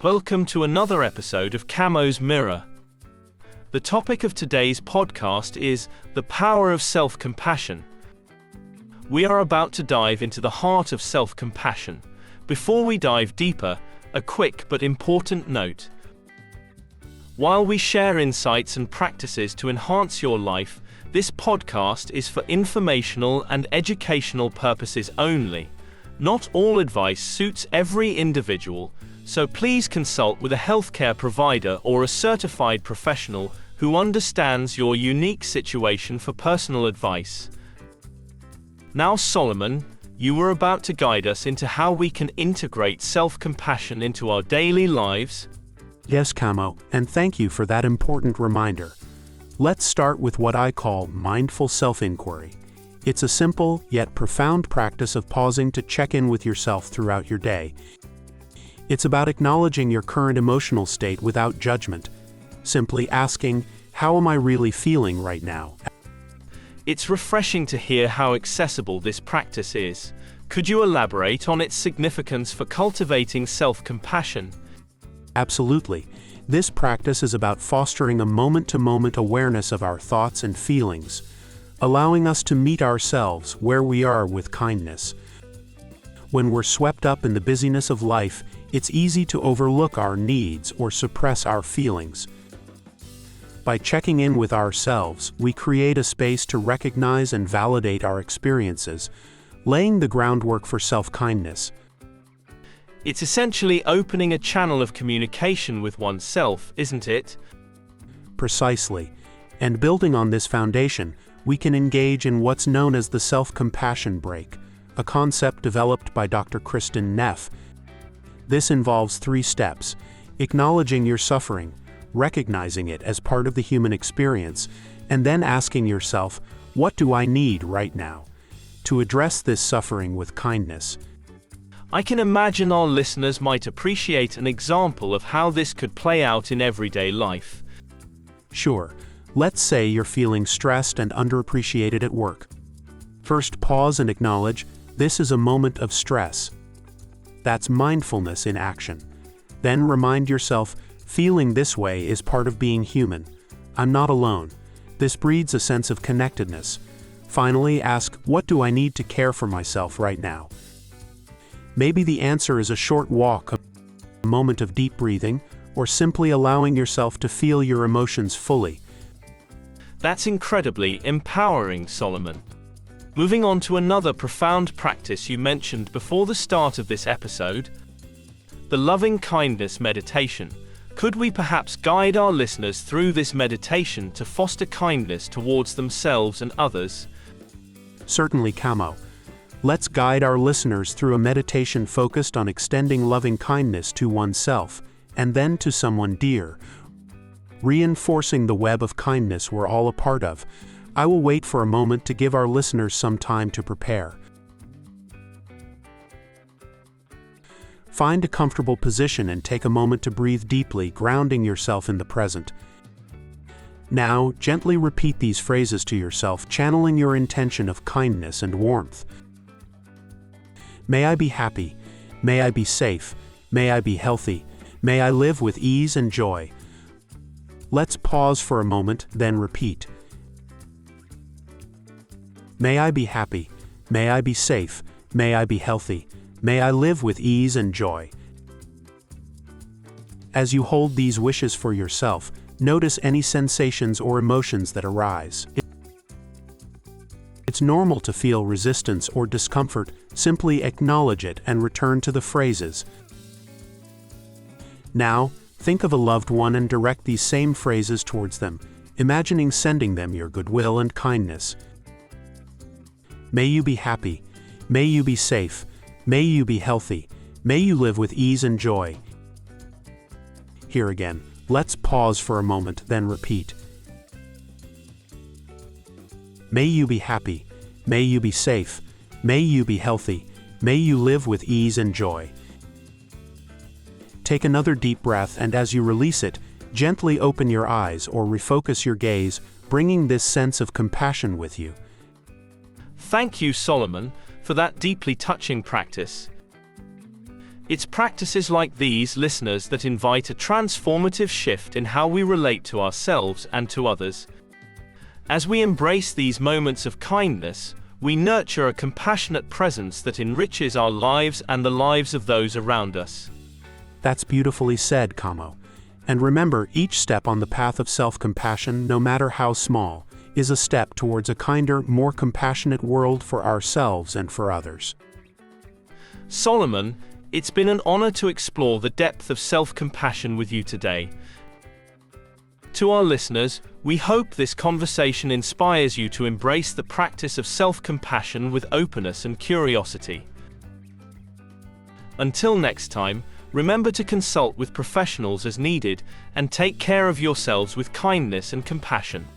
Welcome to another episode of Camo's Mirror. The topic of today's podcast is the power of self-compassion. We are about to dive into the heart of self-compassion. Before we dive deeper, a quick but important note. While we share insights and practices to enhance your life, this podcast is for informational and educational purposes only. Not all advice suits every individual, so please consult with a healthcare provider or a certified professional who understands your unique situation for personal advice. Now, Solomon, you were about to guide us into how we can integrate self-compassion into our daily lives. Yes, Camo, and thank you for that important reminder. Let's start with what I call mindful self-inquiry. It's a simple yet profound practice of pausing to check in with yourself throughout your day. It's about acknowledging your current emotional state without judgment, simply asking, how am I really feeling right now? It's refreshing to hear how accessible this practice is. Could you elaborate on its significance for cultivating self-compassion? Absolutely. This practice is about fostering a moment-to-moment awareness of our thoughts and feelings, allowing us to meet ourselves where we are with kindness. When we're swept up in the busyness of life, it's easy to overlook our needs or suppress our feelings. By checking in with ourselves, we create a space to recognize and validate our experiences, laying the groundwork for self-kindness. It's essentially opening a channel of communication with oneself, isn't it? Precisely. And building on this foundation, we can engage in what's known as the self-compassion break, a concept developed by Dr. Kristin Neff. This involves 3 steps: acknowledging your suffering, recognizing it as part of the human experience, and then asking yourself, what do I need right now? To address this suffering with kindness. I can imagine our listeners might appreciate an example of how this could play out in everyday life. Sure. Let's say you're feeling stressed and underappreciated at work. First, pause and acknowledge, this is a moment of stress. That's mindfulness in action. Then remind yourself, feeling this way is part of being human. I'm not alone. This breeds a sense of connectedness. Finally, ask, what do I need to care for myself right now? Maybe the answer is a short walk, a moment of deep breathing, or simply allowing yourself to feel your emotions fully. That's incredibly empowering, Solomon. Moving on to another profound practice you mentioned before the start of this episode, the loving kindness meditation. Could we perhaps guide our listeners through this meditation to foster kindness towards themselves and others? Certainly, Camo. Let's guide our listeners through a meditation focused on extending loving kindness to oneself, and then to someone dear, reinforcing the web of kindness we're all a part of. I will wait for a moment to give our listeners some time to prepare. Find a comfortable position and take a moment to breathe deeply, grounding yourself in the present. Now, gently repeat these phrases to yourself, channeling your intention of kindness and warmth. May I be happy. May I be safe. May I be healthy. May I live with ease and joy. Let's pause for a moment, then repeat. May I be happy. May I be safe. May I be healthy. May I live with ease and joy. As you hold these wishes for yourself, notice any sensations or emotions that arise. It's normal to feel resistance or discomfort. Simply acknowledge it and return to the phrases. Now, think of a loved one and direct these same phrases towards them, imagining sending them your goodwill and kindness. May you be happy. May you be safe. May you be healthy. May you live with ease and joy. Here again, let's pause for a moment, then repeat. May you be happy. May you be safe. May you be healthy. May you live with ease and joy. Take another deep breath, and as you release it, gently open your eyes or refocus your gaze, bringing this sense of compassion with you. Thank you, Solomon, for that deeply touching practice. It's practices like these, listeners, that invite a transformative shift in how we relate to ourselves and to others. As we embrace these moments of kindness, we nurture a compassionate presence that enriches our lives and the lives of those around us. That's beautifully said, Camo. And remember, each step on the path of self-compassion, no matter how small, is a step towards a kinder, more compassionate world for ourselves and for others. Solomon, it's been an honor to explore the depth of self-compassion with you today. To our listeners, we hope this conversation inspires you to embrace the practice of self-compassion with openness and curiosity. Until next time, remember to consult with professionals as needed and take care of yourselves with kindness and compassion.